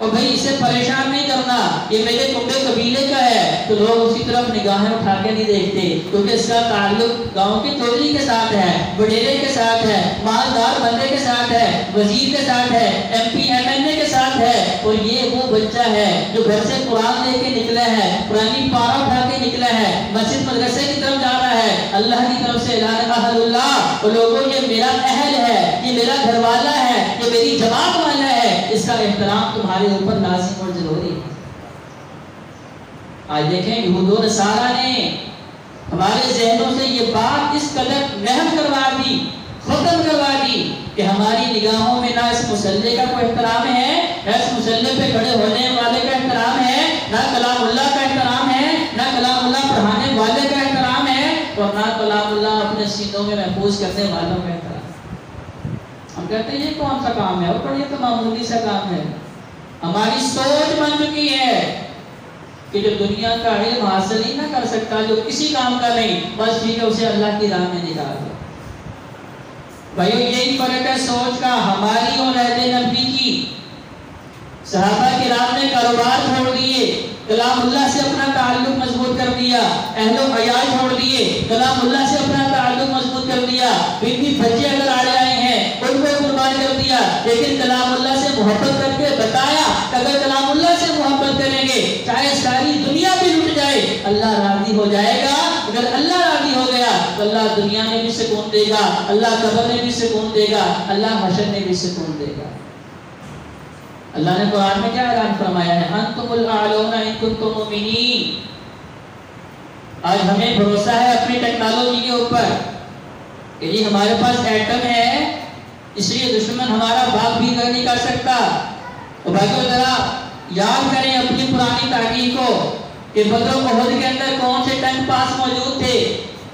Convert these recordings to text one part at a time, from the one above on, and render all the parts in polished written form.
اور بھائی اسے پریشان نہیں کرنا، یہ میرے کنبے قبیلے کا ہے، تو لوگ اسی طرف نگاہیں اٹھا کے نہیں دیکھتے، کیونکہ اس کا تعلق گاؤں کے چودھری کے ساتھ ہے، وڈیرے کے ساتھ ہے، مالدار بندے کے ساتھ ہے، وزیر کے ساتھ ہے، ایم پی ایم این اے کے ساتھ ہے، اور یہ وہ بچہ ہے جو گھر سے قرآن لے کے نکلا ہے، قرآنی پارا اٹھا کے نکلا ہے، مسجد مدرسے کی طرف جا رہا ہے، اللہ کی طرف سے اعلان اہل اللہ، اور لوگوں یہ میرا اہل ہے، یہ میرا گھر والا ہے، یہ میری جماعت والا ہے، اس کا احترام تمہارے اوپر لازم اور ضروری ہے۔ آج دیکھیں یہود و نصارہ نے ہمارے ذہنوں سے یہ بات اس قدر محو کروا دی، ختم کروا دی کہ ہماری نگاہوں میں نہ اس مصلی کا کوئی احترام ہے، نہ اس مصلی پہ کھڑے ہونے والے کا احترام ہے، نہ کلام اللہ کا احترام ہے، نہ کلام اللہ پڑھانے والے کا احترام ہے، اور نہ کلام اللہ اپنے سینوں میں محفوظ کرنے والوں کا احترام۔ ہم کہتے ہیں یہ کون سا کام ہے، اور یہ تو معمولی سا کام ہے۔ ہماری سوچ بن چکی ہے کہ جو دنیا کا علم حاصل ہی نہ کر سکتا، جو کسی کام کا نہیں، بس ٹھیک ہے اسے اللہ کی راہ میں نکال دو۔ بھائیو یہی فرق ہے سوچ کا ہماری اور اہل نبی کی۔ صحابہ کرام نے کاروبار چھوڑ دیے، کلام اللہ سے اپنا تعلق مضبوط کر دیا، اہل و عیال چھوڑ دیے، کلام اللہ سے اپنا تعلق مضبوط کر دیا، بیوی بچے اگر آڑے آئے ہیں ان کو قربان کر دیا، لیکن کلام اللہ سے محبت کر کے بتایا کہ اگر کلام اللہ سے محبت کریں گے چاہے ساری دنیا بھی لٹ جائے اللہ راضی ہو جائے گا۔ اگر اللہ راضی ہو گیا تو اللہ دنیا میں بھی سکون دے گا، اللہ قبر میں بھی سکون دے گا، اللہ حشر میں بھی سکون دے گا۔ اللہ نے قرآن میں کیا اعلان فرمایا ہے؟ انتم الاعلون ان کنتم مؤمنین۔ آج ہمیں بھروسہ ہے اپنی ٹیکنالوجی کے اوپر کہ جی ہمارے پاس ایٹم ہے، اس لیے دشمن ہمارا باغ بھی نہیں کر سکتا۔ تو بھائیو ذرا یاد کریں اپنی پرانی تاریخ کو کہ بدر و احد کے اندر کون سے ٹینک پاس موجود تھے،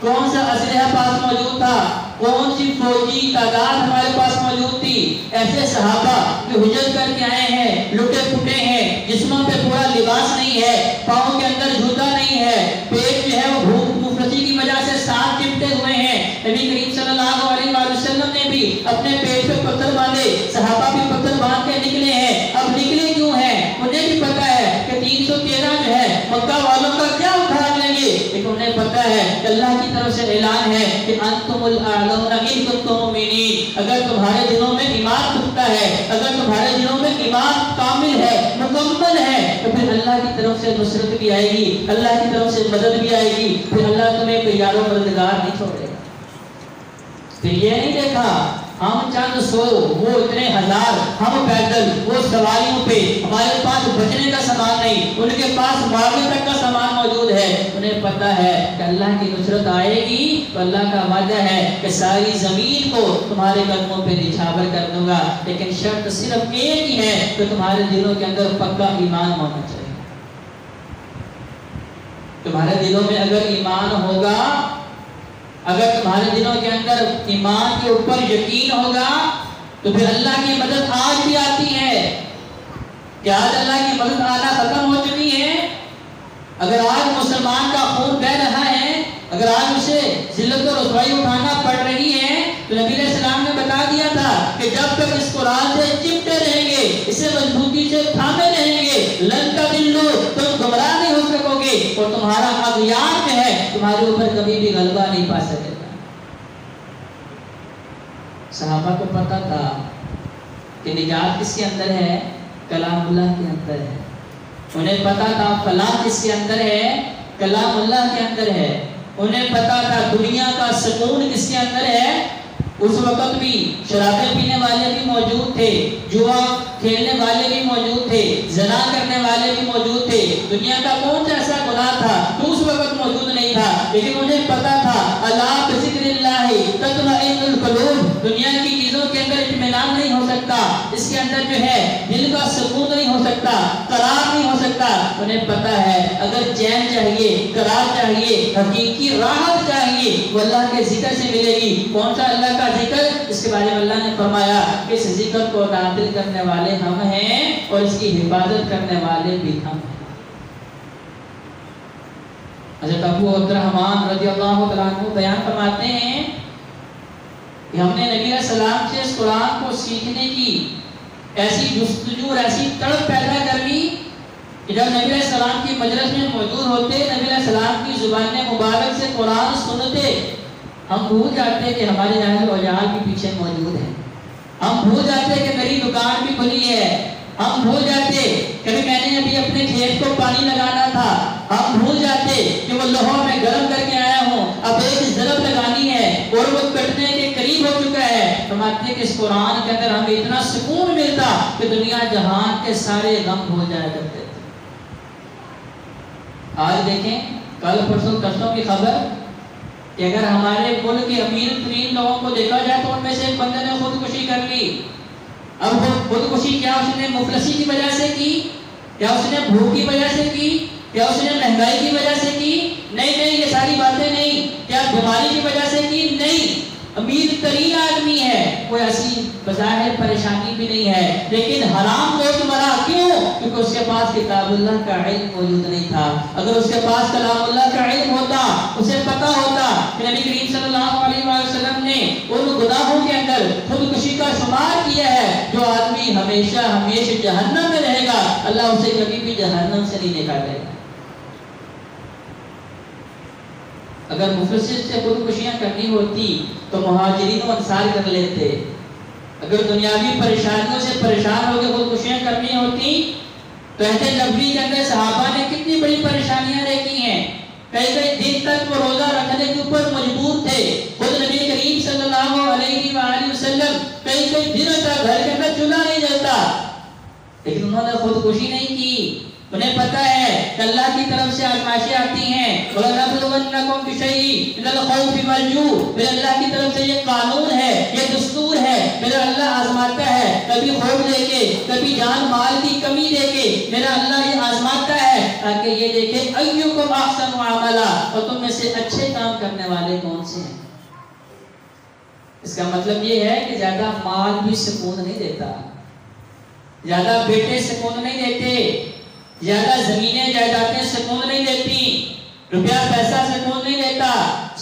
کون سا اسلحہ پاس موجود تھا، کون سی فوجی تعداد ہمارے پاس موجود تھی۔ ایسے صحابہ جو ہجرت کر کے آئے ہیں، لٹے پھٹے ہیں، جسموں پہ پورا لباس نہیں ہے، پاؤں کے اندر جوتا نہیں ہے، پیٹ جو ہے وہ بھوک مفلسی کی وجہ سے سانپ چپٹے ہوئے ہیں۔ نبی کریم صلی اللہ علیہ وسلم نے بھی اپنے پیٹ پہ پتھر باندھے، صحابہ بھی پتھر باندھ کے نکلے ہیں۔ اب نکلے کیوں ہیں؟ مجھے بھی پتا ہے کہ 313 جو ہے مکہ والوں کا کیا اکھاڑ لیں گے، لیکن انہیں پتا ہے کہ اللہ کی طرف سے اعلان ہے کہ انتم الاعلون ان کنتم مؤمنین۔ اگر تمہارے دلوں میں ایمان پختہ ہے، اگر تمہارے دلوں میں ایمان کامل ہے، مکمل ہے، تو پھر اللہ کی طرف سے نصرت بھی آئے گی، اللہ کی طرف سے مدد بھی آئے گی، پھر اللہ تمہیں کوئی یار و مددگار نہیں چھوڑے گا۔ پھر یہ نہیں دیکھا ہم چند سو، وہ اتنے ہزار، ہم پیدل، وہ سواریوں پہ، ہمارے پاس بچنے کا سامان نہیں، ان کے پاس مارنے تک کا سامان موجود ہے۔ انہیں پتا ہے کہ اللہ کی نصرت آئے گی تو اللہ کا وعدہ ہے کہ ساری زمین کو تمہارے قدموں پہ نچھاور کر دوں گا، لیکن شرط صرف ایک ہی ہے کہ تمہارے دلوں کے اندر پکا ایمان ہونا چاہیے۔ تمہارے دلوں میں اگر ایمان ہوگا، اگر تمہارے دلوں کے اندر ایمان کے اوپر یقین ہوگا تو پھر اللہ کی مدد آج بھی آتی ہے۔ کہ آج اللہ کی مدد آنا ختم ہو چکی ہے؟ اگر آج مسلمان کا خون بہ رہا ہے، اگر آج اسے ذلت و رسوائی اٹھانا پڑ رہی ہے، تو نبی علیہ السلام نے بتا دیا تھا کہ جب تک اس قرآن سے چپٹے رہیں گے، اسے مضبوطی سے تھامے رہیں گے، لن تضلوا، تم گمراہ نہیں ہو سکو گے، اور تمہارا اغیار جو ہے تمہارے اوپر کبھی بھی غلبہ نہیں پا سکے گا۔ صحابہ کو پتا تھا کہ نجات کس کے اندر ہے؟ کلام اللہ کے اندر ہے۔ انہیں پتا تھا فلاح کس کے اندر ہے؟ کلام اللہ کے اندر ہے۔ انہیں پتا تھا دنیا کا سکون کس کے اندر ہے؟ اس وقت بھی شرابیں پینے والے بھی موجود تھے، جوا کھیلنے والے بھی موجود تھے، زنا کرنے والے بھی موجود تھے۔ دنیا کا کون سا ایسا گناہ تھا تو اس وقت موجود نہیں تھا، لیکن انہیں پتا تھا الا بذکر اللہ تطمئن القلوب، دنیا کی چیزوں کے اندر اطمینان نہیں ہو سکتا، اس کے اندر جو ہے دل کا سکون نہیں ہو سکتا، قرار نہیں ہو سکتا۔ انہیں پتا ہے اگر چین چاہیے، قرار چاہیے، حقیقی راحت چاہیے، وہ اللہ کے ذکر سے ملے گی۔ کون سا اللہ کا ذکر؟ اس کے بارے میں اللہ نے فرمایا کہ اس ذکر کو نازل کرنے والے ہم ہیں اور اس کی حفاظت کرنے والے بھی ہم ہیں۔ حضرت ابو عبدالرحمن رضی اللہ تعالیٰ عنہ بیان فرماتے ہیں کہ ہم نے نبی علیہ السلام سے اس قرآن کو سیکھنے کی ایسی جستجو اور ایسی تڑپ پیدا کہ جب نبی علیہ السلام کی مجلس میں موجود ہوتے، نبی علیہ السلام کی زبان مبارک سے قرآن سنتے، ہم بھول جاتے کہ ہمارے اہل و عیال بھی پیچھے موجود ہیں، ہم بھول جاتے کہ میری دکان بھی کھلی ہے، ہم بھول جاتے کبھی میں نے ابھی اپنے کھیت کو پانی لگانا تھا، ہم بھول جاتے کہ وہ لوہا میں گرم کر کے آیا ہوں، اب ایک ضرب لگانی ہے اور وہ کٹنے کے قریب ہو چکا ہے۔ فرماتے ہیں کہ اس قرآن کے اندر ہمیں اتنا سکون ملتا کہ دنیا جہان کے سارے غم بھول جایا کرتے تھے۔ آج دیکھیں کل پرسوں کسوں کی خبر کہ اگر ہمارے ملک کے امیر ترین لوگوں کو دیکھا جائے تو ان میں سے ایک بندے نے خودکشی کر لی۔ اب خودکشی کیا اس نے مفلسی کی وجہ سے کی؟ کیا اس نے بھوک کی وجہ سے کی؟ کیا اس نے مہنگائی کی وجہ سے کی؟ نہیں، یہ ساری باتیں نہیں۔ کیا بیماری کی وجہ سے کی؟ نہیں۔ امیر ترین آدمی ہے، کوئی ایسی بظاہر پریشانی بھی نہیں ہے، لیکن حرام گوشت مرا۔ کیوں؟ کیونکہ اس کے پاس کتاب اللہ کا علم موجود نہیں تھا۔ اگر اس کے پاس کلام اللہ کا علم ہوتا، اسے پتا ہوتا کہ نبی کریم صلی اللہ علیہ وسلم نے ان گناہوں کے اندر خودکشی کا شمار کیا ہے جو آدمی ہمیشہ جہنم میں رہے گا، اللہ اسے کبھی بھی جہنم سے نہیں نکالے گا۔ اگر مفلسی سے خودکشیاں کرنی ہوتی تو مہاجرین و انصار کر لیتے۔ اگر دنیاوی پریشانیوں سے پریشان ہو کے خودکشیاں کرنی ہوتی تو ایسے نبی کے اندر صحابہ نے کتنی بڑی پریشانیاں دیکھی ہیں، کئی دن تک وہ روزہ رکھنے کے اوپر مجبور تھے۔ خود نبی کریم صلی اللہ علیہ وآلہ وسلم کئی دنوں تک گھر کے اندر چولہا نہیں جلتا، لیکن انہوں نے خودکشی نہیں کی۔ انہیں پتا ہے کہ اللہ کی طرف سے آزمائشیں آتی ہیں، وَلَنَبْلُوَنَّكُمْ بِشَيْءٍ مِنَ الْخَوْفِ وَالْجُوعِ، میرے اللہ کی طرف سے یہ قانون ہے، یہ دستور ہے، میرا اللہ آزماتا ہے، کبھی خوف دے کے، کبھی جان مال کی کمی دے کے میرا اللہ یہ آزماتا ہے تاکہ یہ دیکھے أَيُّكُمْ أَحْسَنُ عَمَلًا، اور تم میں سے اچھے کام کرنے والے کون سے ہیں۔ اس کا مطلب یہ ہے کہ زیادہ مال بھی سکون نہیں دیتا، زیادہ بیٹے سکون نہیں دیتے، زیادہ زمینیں جائیدادیں سکون نہیں دیتی، روپیہ پیسہ سکون نہیں دیتا۔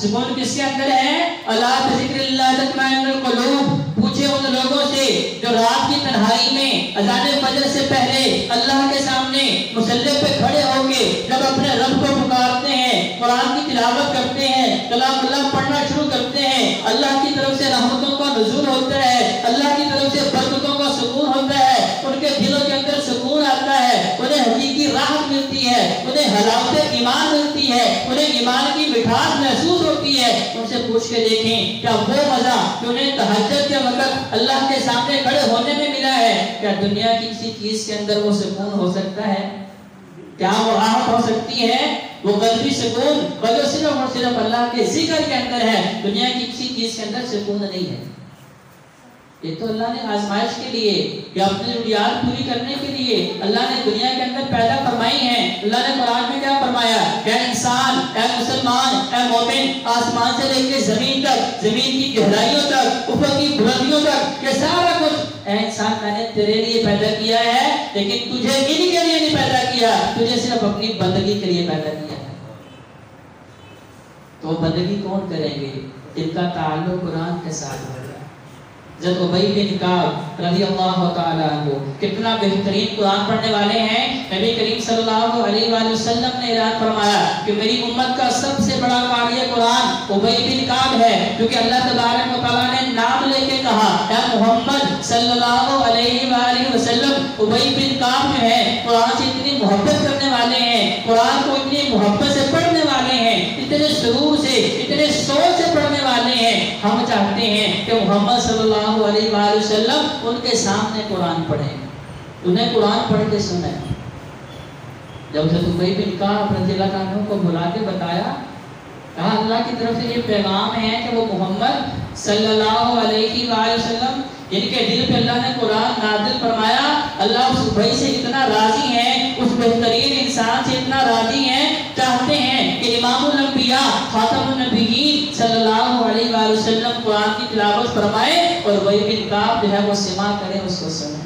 سکون کس کے اندر ہے؟ الا بذکر اللہ تطمئن القلوب۔ پوچھے ان لوگوں سے جو رات کی تنہائی میں اذان فجر سے پہلے اللہ کے سامنے مصلی پہ کھڑے ہو کے جب اپنے رب کو پکارتے ہیں، قرآن کی تلاوت کرتے ہیں، کلام اللہ پڑھنا شروع کرتے ہیں، اللہ کی طرف سے رحمتوں کا نزول ہوتا ہے، اللہ کی طرف سے برکتوں کا سکون ہوتا ہے، ان کے دلوں کے اندر سکون آتا ہے، انہیں حقیقی راحت ملتی ہے، انہیں حلاوت ایمان ملتی ہے، انہیں ایمان کی مٹھاس محسوس ہوتی ہے۔ ان سے پوچھ کے دیکھیں کیا وہ مزہ جو انہیں تہجد کے وقت اللہ کے سامنے کھڑے ہونے میں ملا ہے، کیا دنیا کی کسی چیز کے اندر وہ سکون ہو سکتا ہے؟ کیا وہ راحت ہو سکتی ہے؟ وہ قلبی سکون بلکہ صرف اور صرف اللہ کے ذکر کے اندر ہے، دنیا کی کسی چیز کے اندر سکون نہیں ہے۔ یہ تو اللہ نے آزمائش کے لیے یا اپنی ضروریات پوری کرنے کے لیے اللہ نے دنیا کے اندر پیدا فرمائی ہیں۔ اللہ نے قرآن میں کیا فرمایا؟ اے انسان، اے مسلمان، اے مومن، آسمان سے لے کے زمین تک، زمین کی گہرائیوں تک، اوپر کی بلندیوں تک، یہ سارا کچھ اے انسان میں نے تیرے لیے پیدا کیا ہے، لیکن تجھے ان کے لیے نہیں پیدا کیا، تجھے صرف اپنی بندگی کے لیے پیدا کیا ہے۔ تو بندگی کون کریں گے؟ جن کا تعلق قرآن کے ساتھ ہے۔ حضرت ابی بن کعب رضی اللہ تعالیٰ عنہ کتنا بہترین قرآن پڑھنے والے ہیں۔ نبی کریم صلی اللہ علیہ وآلہ وسلم نے اعلان فرمایا کہ میری امت کا سب سے بڑا قاری قرآن ابی بن کعب ہے، کیونکہ اللہ تبارک و تعالیٰ نے نام لے کے کہا اے محمد صلی اللہ علیہ وآلہ وسلم۔ ابی بن کعب جو ہے قرآن سے اتنی محبت کرنے والے ہیں، قرآن کو اتنی محبت سے پڑھنے والے ہیں، اتنے سرور سے، اتنے سوچ سے پڑھنے والے ہیں۔ ہم چاہتے ہیں کہ محمد صلی اللہ علیہ وآلہ وسلم ان کے سامنے قرآن پڑھیں، انہیں قرآن پڑھ کے سنیں۔ جب حضرت ابی بن کعب رضی اللہ عنہ کو بلا کے بتایا، کہا اللہ کی طرف سے یہ پیغام ہے کہ وہ محمد صلی اللہ علیہ وآلہ وسلم جن کے دل پہ اللہ نے قرآن نازل فرمایا، اللہ اس بھائی سے اتنا راضی ہے، اس بہترین انسان سے اتنا راضی ہے، چاہتے ہیں کہ امام الانبیاء خاتم النبیین صلی اللہ علیہ وآلہ وسلم قرآن کی تلاوت فرمائے اور ابی بن کعب جو ہے وہ سماع کریں، اس کو سنیں۔